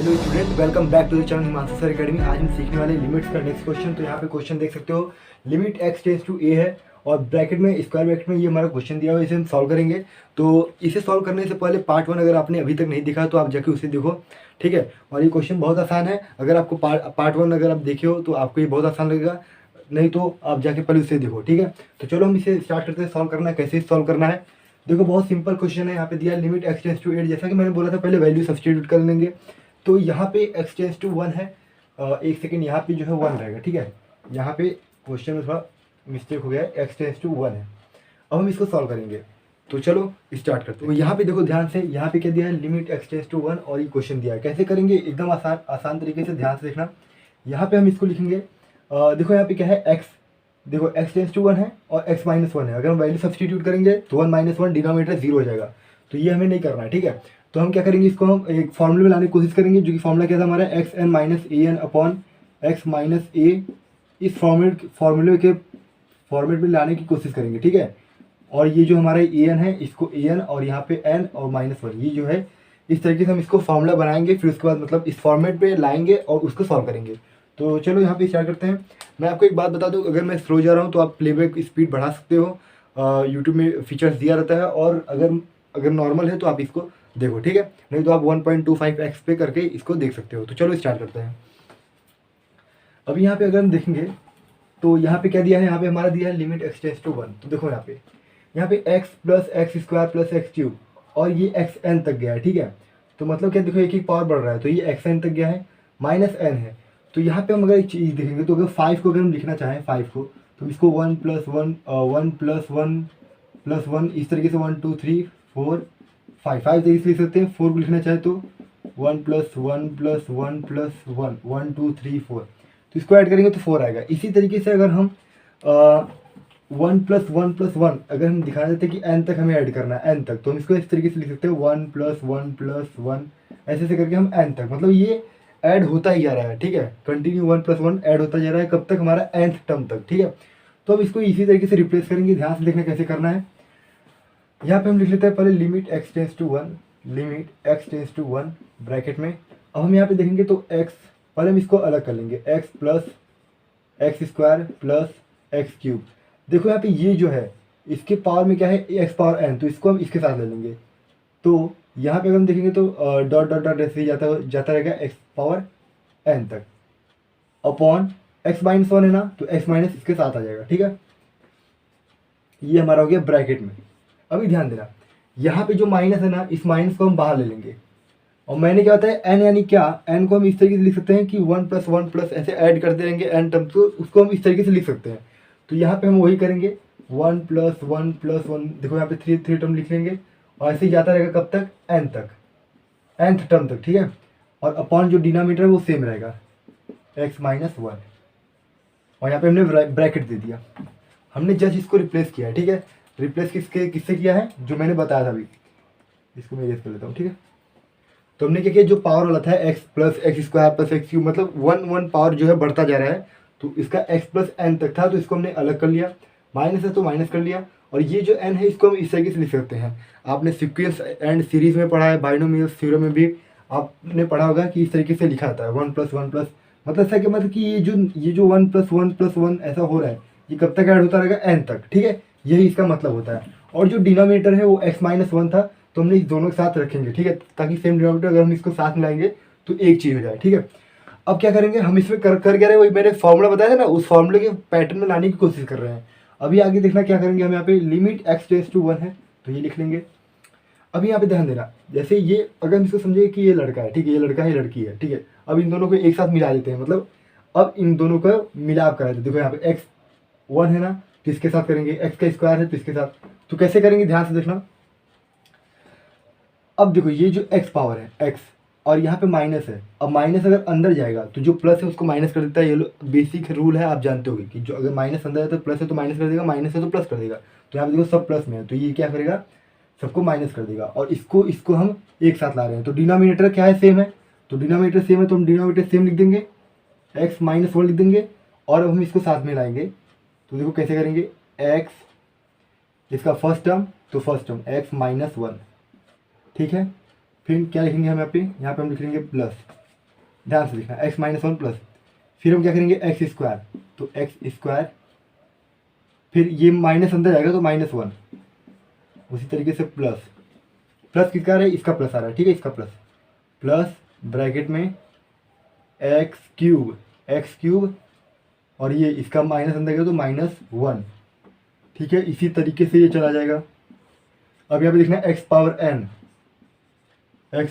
Hello student, welcome back to the channel Himanshu sir academy. आज हम सीखने वाले लिमिट्स का नेक्स्ट क्वेश्चन। तो यहाँ पे क्वेश्चन देख सकते हो, limit x tends to a है और ब्रैकेट में स्क्वायर ब्रैकेट में ये हमारा क्वेश्चन दिया हुआ है, इसे हम सॉल्व करेंगे। तो इसे सॉल्व करने से पहले पार्ट 1 अगर आपने अभी तक नहीं देखा तो आप जाके उसे देखो, ठीक है। और ये क्वेश्चन बहुत आसान है, अगर आपको पार्ट 1 अगर आप देखे हो तो आपको ये बहुत आसान लगेगा, नहीं तो आप जाके पहले उसे देखो, ठीक है। तो चलो हम इसे स्टार्ट करते हैं। सॉल्व करना है, कैसे सॉल्व करना है देखो, बहुत सिंपल क्वेश्चन है। यहाँ पे दिया लिमिट x टेंड्स टू 8, जैसा कि मैंने बोला था पहले वैल्यू सब्स्टिट्यूट कर लेंगे। तो यहाँ पे x टेंड्स टू 1 है, एक सेकेंड, यहाँ पे जो है 1 रहेगा, ठीक है। यहाँ पे क्वेश्चन में थोड़ा मिस्टेक हो गया है, x टेंड्स टू 1 है। अब हम इसको सॉल्व करेंगे, तो चलो स्टार्ट करते हैं। तो यहाँ पे देखो ध्यान से, यहाँ पे क्या दिया है, लिमिट x टेंड्स टू 1 और ये क्वेश्चन दिया है। कैसे करेंगे, एकदम आसान तरीके से, ध्यान से देखना। यहाँ पे हम इसको लिखेंगे, देखो यहाँ पे क्या है, x, देखो x टेंड्स टू 1 है और x माइनस 1 है। अगर हम वैल्यू सब्स्टिट्यूट करेंगे तो 1 माइनस 1 डिनोमिनेटर 0 हो जाएगा, तो ये हमें नहीं करना है, ठीक है। तो हम क्या करेंगे, इसको हम एक फॉर्मूले में लाने की कोशिश करेंगे, जो कि फॉर्मूला क्या था हमारा, x n minus A N upon x minus ए। इस फॉर्मूले के फॉर्मेट में लाने की कोशिश करेंगे, ठीक है। और ये जो हमारा ए एन है, इसको ए एन और यहाँ पे एन और माइनस 1, ये जो है इस तरीके से हम इसको फॉर्मूला बनाएंगे, फिर उसके बाद मतलब इस फॉर्मेट पे लाएंगे और उसको सॉल्व करेंगे। तो चलो यहाँ पे स्टार्ट करते हैं। मैं आपको एक बात बता दूँ, अगर मैं स्लो जा रहा हूँ तो आप प्लेबैक स्पीड बढ़ा सकते हो, यूट्यूब में फीचर्स दिया रहता है। और अगर नॉर्मल है तो आप इसको देखो, ठीक है, नहीं तो आप 1.25x पे करके इसको देख सकते हो। तो चलो स्टार्ट करते हैं। अभी यहाँ पे अगर हम देखेंगे तो यहाँ पे क्या दिया है, यहाँ पे हमारा दिया है लिमिट x टेंड्स टू 1। तो देखो यहाँ पे x plus x square plus x cube और ये xn तक गया है, ठीक है। तो मतलब क्या, देखो एक एक पावर बढ़ रहा है, तो ये xn तक गया है, माइनस n है। तो यहाँ पे हम अगर एक चीज़ देखेंगे तो अगर 5 को अगर हम लिखना चाहें, 5 को, तो इसको 1 प्लस 1 1 प्लस 1 प्लस 1 इस तरीके से 1 2 3 4 5 तरीके से लिख सकते हैं। 4 को लिखना चाहे तो 1 प्लस 1 प्लस 1 प्लस 1 1 2 3 4, तो इसको ऐड करेंगे तो 4 आएगा। इसी तरीके से अगर हम 1 प्लस 1 प्लस 1 अगर हम दिखा देते कि n तक हमें ऐड करना है, n तक, तो हम इसको इस तरीके से लिख सकते हैं 1 प्लस 1 प्लस 1, ऐसे ऐसे करके हम n तक, मतलब ये ऐड होता ही जा रहा है, ठीक है। कंटिन्यू 1 प्लस 1 ऐड होता जा रहा है, कब तक, हमारा nth टर्म तक, ठीक है। तो अब इसको इसी तरीके से रिप्लेस करेंगे, ध्यान से देखना कैसे करना है। यहाँ पे हम लिख लेते हैं पहले limit x tends to 1, limit x tends to 1 bracket में। अब हम यहाँ पे देखेंगे तो x, पहले हम इसको अलग कर लेंगे, x plus x square plus x cube. देखो यहाँ पे ये जो है, इसके पावर में क्या है, x पावर n, तो इसको हम इसके साथ ले लेंगे। तो यहाँ पे अगर हम देखेंगे तो डॉट डॉट डॉट ऐसे ही जाता रहेगा x पावर n तक, अपॉन x माइनस 1 है ना, तो x माइनस इसके साथ आ जाएगा, ठीक है। ये हमारा हो गया ब्रैकेट में। अभी ध्यान देना, यहाँ पे जो माइनस है ना, इस माइनस को हम बाहर ले लेंगे। और मैंने क्या होता है, n यानी क्या, n को हम इस तरीके से लिख सकते हैं कि 1 प्लस 1 प्लस ऐसे ऐड करते रहेंगे n टर्म्स को, उसको हम इस तरीके से लिख सकते हैं। तो यहाँ पे हम वही करेंगे, 1 प्लस 1 प्लस 1, देखो यहाँ पे थ्री टर्म लिख लेंगे और ऐसे ही जाता रहेगा कब तक, n तक, nth टर्म तक, ठीक है। और अपॉन जो डिनोमिनेटर है वो सेम रहेगा, x माइनस 1, और यहाँ पे हमने ब्रैकेट दे दिया। हमने जस्ट इसको रिप्लेस किया है, ठीक है। रिप्लेस किससे किया है, जो मैंने बताया था अभी, इसको मैं इरेज कर लेता हूँ, ठीक है। तो हमने क्या किया, जो पावर वाला था x plus x square plus x cube, मतलब 1 पावर जो है बढ़ता जा रहा है, तो इसका x प्लस n तक था, तो इसको हमने अलग कर लिया, माइनस है तो माइनस कर लिया। और ये जो n है, इसको हम इस तरीके से लिख सकते हैं। आपने सीक्वेंस एंड सीरीज में पढ़ा है, बाइनोमियल थ्योरम में भी आपने पढ़ा होगा कि इस तरीके से लिखा आता है, 1 प्लस 1 प्लस, मतलब ऐसा कि मतलब कि ये जो 1 प्लस 1 प्लस 1 ऐसा हो रहा है, ये कब तक ऐड होता रहेगा, n तक, ठीक है। यही इसका मतलब होता है। और जो डिनोमिनेटर है वो x माइनस 1 था, तो हमने इस दोनों के साथ रखेंगे, ठीक है, ताकि सेम डिनोमिनेटर अगर हम इसको साथ मिलाएंगे तो एक चीज़ हो जाए, ठीक है। अब क्या करेंगे, हम इसमें कर क्या रहे हैं, वही मैंने फॉर्मूला बताया था ना, उस फॉर्मूले के पैटर्न में लाने की कोशिश कर रहे हैं। अभी आगे देखना क्या करेंगे, हम यहाँ पे लिमिट x टेंड्स टू 1 है, तो ये लिख लेंगे। अभी यहाँ पे ध्यान देना, जैसे ये अगर हम इसको समझे कि ये लड़का है, ठीक है, ये लड़का है, ये लड़की है, ठीक है। अब इन दोनों को एक साथ मिला देते हैं, मतलब अब इन दोनों का मिलाप करा देते हैं। देखो यहाँ पे x1 है ना, तो इसके साथ करेंगे, x का स्क्वायर है तो इसके साथ, तो कैसे करेंगे, ध्यान से देखना। अब देखो ये जो x पावर है x, और यहाँ पे माइनस है, अब माइनस अगर अंदर जाएगा तो जो प्लस है उसको माइनस कर देता है। ये बेसिक रूल है, आप जानते होगे कि जो अगर माइनस अंदर है तो प्लस है तो माइनस कर देगा, माइनस है तो प्लस कर देगा। तो यहाँ पे देखो सब प्लस में है, तो ये क्या करेगा, सबको माइनस कर देगा। और इसको हम एक साथ ला रहे हैं, तो डिनोमिनेटर क्या है, सेम है, तो डिनोमिनेटर सेम है तो हम डिनोमिनेटर सेम लिख देंगे, x माइनस 1 लिख देंगे। और अब हम इसको साथ में लाएंगे, तो देखो कैसे करेंगे, x इसका फर्स्ट टर्म, तो फर्स्ट टर्म x माइनस 1, ठीक है। फिर क्या लिखेंगे हम यहाँ पे हम लिखेंगे प्लस ध्यान से देखना, एक्स माइनस वन प्लस, फिर हम क्या करेंगे एक्स स्क्वायर, तो एक्स स्क्वायर, फिर ये माइनस अंदर जाएगा तो माइनस वन, उसी तरीके से प्लस, प्लस किसका आ रहा है, इसका प्लस आ रहा है, ठीक है, इसका प्लस, प्लस ब्रैकेट में एक्स क्यूब और ये इसका माइनस अंदर गया तो माइनस वन, ठीक है, इसी तरीके से ये चला जाएगा। अब यहाँ पे देखना एक्स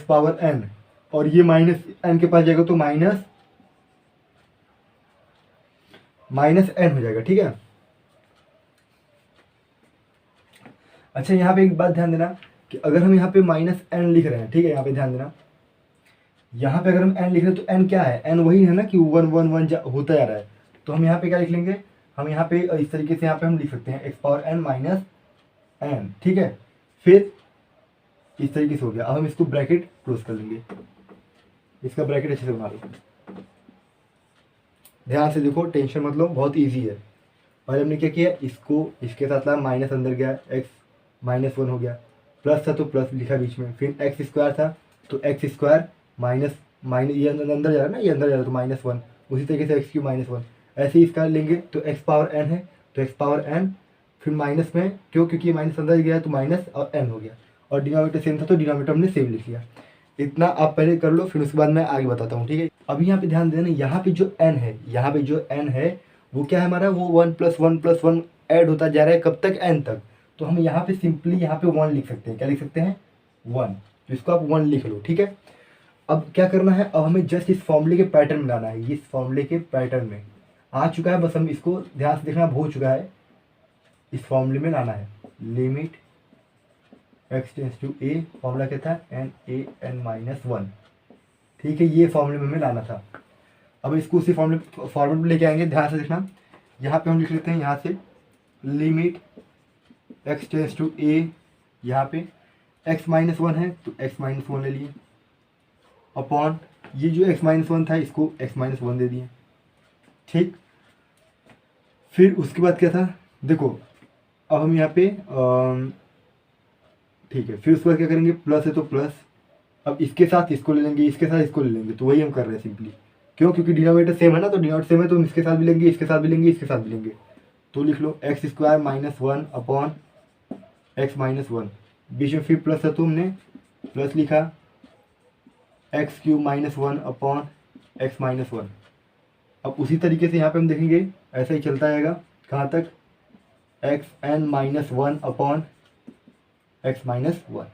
पावर एन और ये माइनस एन के पास जाएगा तो माइनस एन हो जाएगा, ठीक है। अच्छा यहाँ पे एक बात ध्यान देना कि अगर हम यहाँ पे माइनस एन लिख रहे हैं, ठीक है, यहाँ पे ध्यान देना, यहाँ पे अगर हम एन लिख रहे हैं तो एन क्या है, एन वही है ना कि वन वन वन होता जा रहा है, तो हम यहाँ पे क्या लिख लेंगे, हम यहाँ पे इस तरीके से यहाँ पे हम लिख सकते हैं x power n minus n, ठीक है, फिर इस तरीके से हो गया। अब हम इसको ब्रैकेट क्लोज कर लेंगे, इसका ब्रैकेट अच्छे से बना लो, ध्यान से देखो, टेंशन मत लो, बहुत ईजी है। और हमने क्या किया, इसको इसके साथ ला, माइनस अंदर गया, एक्स माइनस वन हो गया, प्लस था तो प्लस लिखा बीच में, फिर एक्स स्क्वायर था तो एक्स स्क्वायर माइनस माइनस, ये अंदर जा रहा है ना, ये अंदर जा रहा है तो माइनस वन, उसी तरीके से एक्स क्यू माइनस वन, ऐसे ही इसका लेंगे तो एक्स पावर एन है तो एक्स पावर एन, फिर माइनस में क्यों, क्योंकि माइनस अंदर गया तो माइनस और एन हो गया, और डिनोमिनेटर सेम था तो डिनोमिनेटर हमने सेम लिख लिया। इतना आप पहले कर लो, फिर उसके बाद मैं आगे बताता हूँ, ठीक है। अभी यहाँ पे ध्यान देना, यहाँ पे जो एन है, यहाँ पे जो एन है वो क्या है हमारा, वो वन प्लस वन ऐड होता जा रहा है, कब तक, एन तक। तो हम यहाँ पे सिंपली यहाँ पे वन लिख सकते हैं, क्या लिख सकते हैं, वन, तो इसको आप वन लिख लो, ठीक है। अब क्या करना है, अब हमें जस्ट इस फॉर्मूले के पैटर्न में लाना है, इस फॉर्मूले के पैटर्न में आ चुका है, बस हम इसको ध्यान से देखना, हो चुका है, इस फॉर्मूले में लाना है, limit x tends to a, formula क्या था, n a n minus one, ठीक है, ये फॉर्मूले में हमें लाना था। अब इसको उसी फॉर्मूले में लेके आएंगे, ध्यान से देखना, यहाँ पे हम लिख लेते हैं, यहाँ से लिमिट एक्स टेंस टू ए, यहाँ पे एक्स माइनस वन है तो एक्स माइनस वन ले लिए, अपॉन ये जो एक्स माइनस वन था इसको एक्स माइनस वन दे दिए, ठीक। फिर उसके बाद क्या था, देखो अब हम यहाँ पे ठीक है, फिर उसके बाद क्या करेंगे, प्लस है तो प्लस, अब इसके साथ इसको ले लेंगे, इसके साथ इसको ले लेंगे, तो वही हम कर रहे हैं सिंपली, क्यों, क्योंकि डिनोमिनेटर सेम है ना, तो डिनोमिनेटर सेम है तो हम इसके साथ भी लेंगे, इसके साथ भी लेंगे, इसके साथ भी लेंगे, तो लिख लो x square minus one upon x minus one, बीच में फिर प्लस है तो हमने प्लस लिखा, x cube minus one upon x minus one. अब उसी तरीके से यहाँ पे हम देखेंगे ऐसा ही चलता जाएगा, कहाँ तक, x n minus one upon x minus one,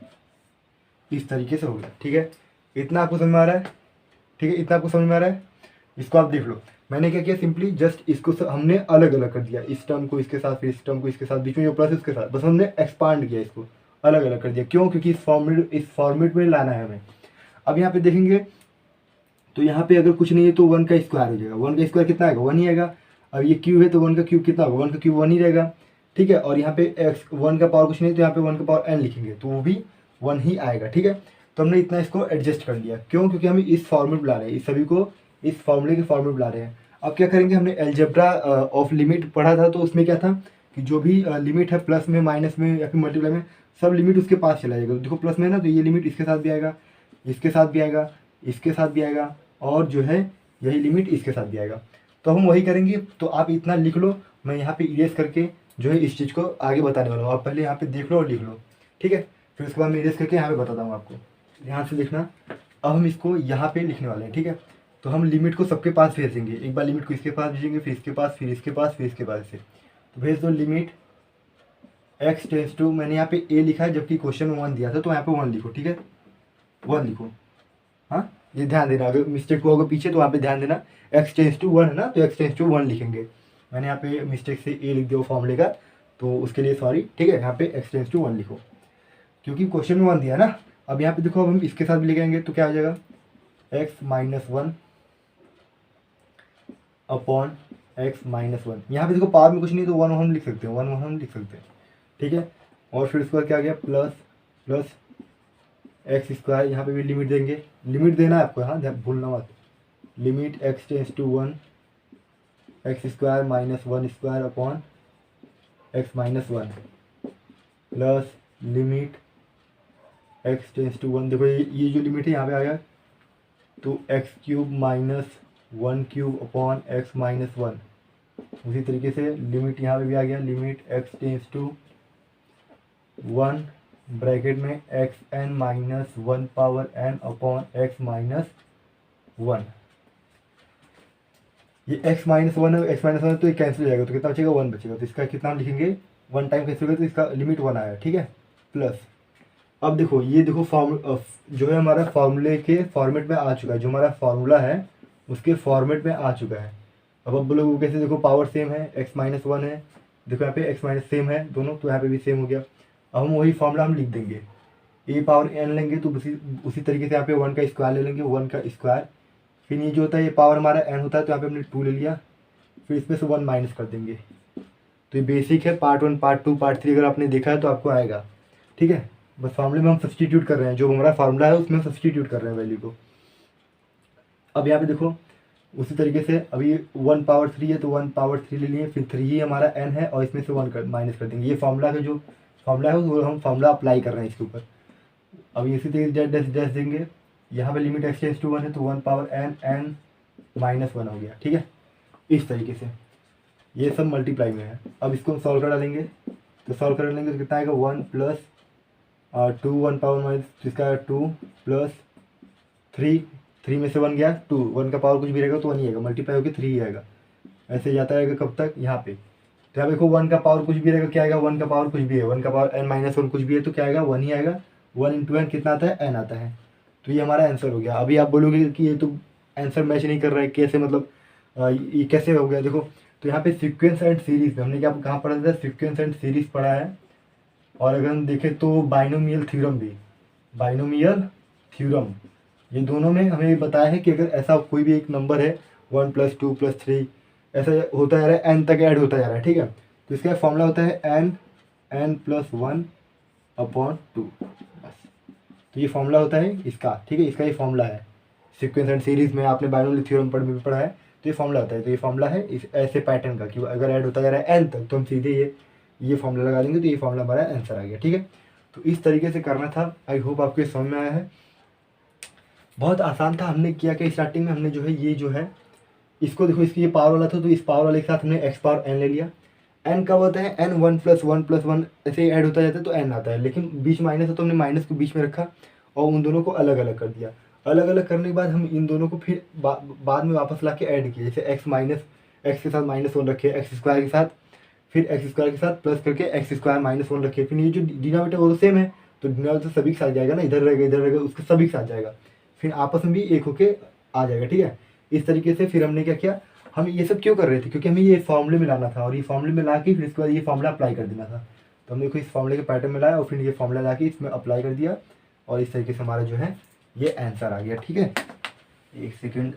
इस तरीके से हो गया, ठीक है। इतना आपको समझ में आ रहा है, ठीक है, इतना आपको समझ में आ रहा है, इसको आप देख लो। मैंने क्या किया, सिंपली जस्ट इसको हमने अलग अलग कर दिया, इस टर्म को इसके साथ, फिर इस टर्म को इसके साथ, बीच में जो प्लस उसके साथ, बस हमने एक्सपांड किया, इसको अलग अलग कर दिया, क्यों, क्योंकि इस फॉर्मेट में लाना है हमें। अब यहाँ पे देखेंगे तो यहाँ पे अगर कुछ नहीं है तो वन का स्क्वायर हो जाएगा, वन का स्क्वायर कितना आएगा, वन ही आएगा। अब ये क्यूब है तो वन का क्यूब कितना होगा, वन का क्यूब वन ही रहेगा, ठीक है। और यहाँ पे एक्स वन का पावर कुछ नहीं तो यहाँ पे वन का पावर एन लिखेंगे तो वो भी वन ही आएगा, ठीक है। तो हमने इतना इसको एडजस्ट कर लिया, क्यों, क्योंकि हम इस फॉर्मेट ला रहे हैं, इस सभी को इस फॉर्मूले के फॉर्मेट ला रहे हैं। अब क्या करेंगे, हमने एल्जेब्रा ऑफ लिमिट पढ़ा था, तो उसमें क्या था कि जो भी लिमिट है प्लस में माइनस में या फिर मल्टीप्लाई में, सब लिमिट उसके पास चला जाएगा। तो देखो प्लस में है ना, तो ये लिमिट इसके साथ भी आएगा, इसके साथ भी आएगा, इसके साथ भी आएगा, और जो है यही लिमिट इसके साथ भी आएगा। तो हम वही करेंगे, तो आप इतना लिख लो, मैं यहाँ पे इरेज करके जो है इस चीज़ को आगे बताने वाला हूँ, आप पहले यहाँ पे देख लो और लिख लो, ठीक है। फिर उसके बाद मैं इरेज करके यहाँ पे बताता हूँ आपको, ध्यान से देखना। अब हम इसको यहाँ पे लिखने वाले हैं, ठीक है। तो हम लिमिट को सबके पास भेजेंगे, एक बार लिमिट को इसके पास भेजेंगे, फिर इसके पास, फिर इसके पास, फिर इसके पास से, तो भेज दो लिमिट एक्स टेंस टू, मैंने यहाँ पे ए लिखा है जबकि क्वेश्चन में वन दिया था, तो यहाँ पे वन लिखो, ठीक है, वन लिखो, हाँ, ये ध्यान देना, अगर मिस्टेक हुआ होगा पीछे तो वहाँ पे ध्यान देना, एक्स टेंस टू वन है ना, तो एक्स टेंस टू वन लिखेंगे, मैंने यहाँ पे मिस्टेक से ए लिख दिया फॉर्मूले का, तो उसके लिए सॉरी, ठीक है। यहाँ पे एक्स टेंस टू वन लिखो, क्योंकि क्वेश्चन में वन दिया ना। अब यहाँ पे देखो, अब हम इसके साथ भी लेके आएंगे तो क्या आ जाएगा, x minus one upon x minus one, यहाँ पे देखो पावर में कुछ नहीं तो वन वन लिख सकते हैं, वन वन हम लिख सकते हैं, ठीक है। और फिर उसके बाद क्या आ गया, प्लस प्लस एक्स स्क्वायर, यहाँ पे भी लिमिट देंगे, लिमिट देना है आपको, हाँ भूलना मत, limit x tends to one x square minus one square upon x minus one, plus limit x tends to one, देखो ये जो लिमिट है यहाँ पे आ गया तो x cube minus 1 cube upon x minus 1। उसी तरीके से लिमिट यहाँ पे भी आ गया, limit x tends to 1 bracket में x n minus 1 power n upon x minus 1। ये x माइनस 1 है, x माइनस 1 तो ये कैंसिल हो जाएगा, तो कितना बचेगा 1 बचेगा। तो इसका कितना हम लिखेंगे, 1 टाइम कैंसिल होगा तो इसका लिमिट 1 आया, ठीक है। प्लस अब देखो ये देखो जो है हमारा फार्मूले के फॉर्मेट में आ चुका है, जो हमारा फार्मूला है उसके फॉर्मेट में आ चुका है। अब बोलोगे कैसे, देखो पावर सेम है, x माइनस 1 है, देखो यहाँ पे x माइनस सेम है दोनों, तो यहाँ पे भी सेम हो गया। अब हम वही फार्मूला हम लिख देंगे, a पावर n लेंगे तो उसी तरीके से यहाँ पे 1 का स्क्वायर ले लेंगे, 1 का स्क्वायर। फिर ये जो होता है ये पावर हमारा n होता है, तो यहाँ पे हमने 2 ले लिया, फिर इसमें से 1 माइनस कर देंगे। तो ये बेसिक है, पार्ट 1 पार्ट 2 पार्ट 3 अगर आपने देखा है तो आपको आएगा, ठीक है। बस फार्मूले में हम सब्सटीट्यूट कर रहे हैं, जो हमारा फार्मूला है उसमें सब्सटीट्यूट कर रहे हैं वैल्यू को। अब यहाँ पे देखो उसी तरीके से अभी 1 पावर 3 है तो 1 पावर 3 ले लिए, फिर 3 ही हमारा n है और इसमें से 1 माइनस कर देंगे। ये फार्मूला का जो फार्मूला है वो हम फार्मूला अप्लाई कर रहे हैं इसके ऊपर। अभी इसी तरीके डैश डैश देंगे, यहाँ पे लिमिट एक्स टेंस टू 1 है तो 1 पावर n माइनस 1 हो गया, ठीक है। इस तरीके से ये सब मल्टीप्लाई में है। अब इसको हम सॉल्व कर डालेंगे, तो सॉल्व कर डालेंगे तो कितना आएगा 1 प्लस 2 1 पावर माइनस इसका 2 प्लस 3 में से 1 गया 2, 1 का पावर कुछ भी रहेगा तो 1 ही आएगा, मल्टीप्लाई होकर 3 ही आएगा। ऐसे जाता रहेगा कब तक, यहाँ पे। तो यहाँ देखो 1 का पावर कुछ भी रहेगा क्या आएगा, 1 का पावर कुछ भी है, 1 का पावर n माइनस 1 कुछ भी है तो क्या आएगा 1 ही आएगा। 1 इंटू n कितना आता है, n आता है। तो ये हमारा आंसर हो गया। अभी आप बोलोगे कि ये तो आंसर मैच नहीं कर रहा है, कैसे मतलब ये कैसे हो गया। देखो तो यहाँ पे सीक्वेंस एंड सीरीज में हमने क्या कहाँ पढ़ा था, सीक्वेंस एंड सीरीज पढ़ा है। और अगर हम देखें तो बाइनोमियल थ्योरम भी, बाइनोमियल थ्योरम, ये दोनों में हमें बताया है कि अगर ऐसा कोई भी एक नंबर है 1 + 2 + 3 ऐसा होता जा रहा है, n तक ऐड होता जा रहा है, ठीक है। तो इसका फॉर्मूला होता है n + 1 अपॉन 2, बस। तो ये फॉर्मूला होता है इसका, ठीक है। इसका ये फॉर्मूला है सीक्वेंस एंड सीरीज में, आपने बाइनोमियल थ्योरम पढ़ा है तो ये फॉर्मूला होता है। तो ये फॉर्मूला है इस ऐसे पैटर्न का कि अगर ऐड होता जा रहा है n तक तो हम सीधे ये फॉर्मूला लगा देंगे, तो ये फॉर्मूला हमारा आंसर आ गया, ठीक है। तो इस तरीके से करना था। आई होप आपको समझ में आया है। बहुत आसान था। हमने किया कि स्टार्टिंग में हमने जो है ये जो है इसको देखो, इसकी ये पावर वाला था तो इस पावर वाले के साथ हमने x पावर n ले लिया। n कब होता है, n 1 + 1 + 1 ऐसे ऐड होता जाता है तो n आता है, लेकिन बीच माइनस है तो हमने माइनस को बीच में रखा और उन दोनों को अलग अलग कर दिया। अलग अलग करने के बाद हम इन दोनों को फिर बाद में वापस ला के ऐड किए, जैसे x के साथ -1 रखे, x स्क्वायर के साथ, फिर x स्क्वायर के साथ प्लस करके x स्क्वायर -1 रखे। फिर ये जो डिनोमिनेटर वो तो सेम है तो डिनोमिनेटर सभी के साथ जाएगा ना, इधर रहेगा उसके सभी के साथ जाएगा, फिर आपस में भी एक होके आ जाएगा, ठीक है। इस तरीके से फिर हमने क्या किया, हम ये सब क्यों कर रहे थे, क्योंकि हमें ये फॉर्मूले में लाना था और ये फॉर्मूले में ला के फिर इसके बाद ये फॉर्मूला अप्लाई कर देना था। तो हमने देखो इस फॉर्मूले के पैटर्न में लाया और फिर ये फॉर्मूला ला के इसमें अप्लाई कर दिया और इस तरीके से हमारा जो है ये आंसर आ गया, ठीक है। एक सेकेंड,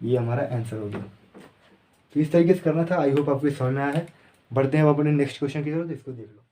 ये हमारा आंसर हो गया। तो इस तरीके से करना था। आई होप आपको समझ में आया है। बढ़ते हैं अब अपने नेक्स्ट क्वेश्चन की तरफ, इसको देख लो।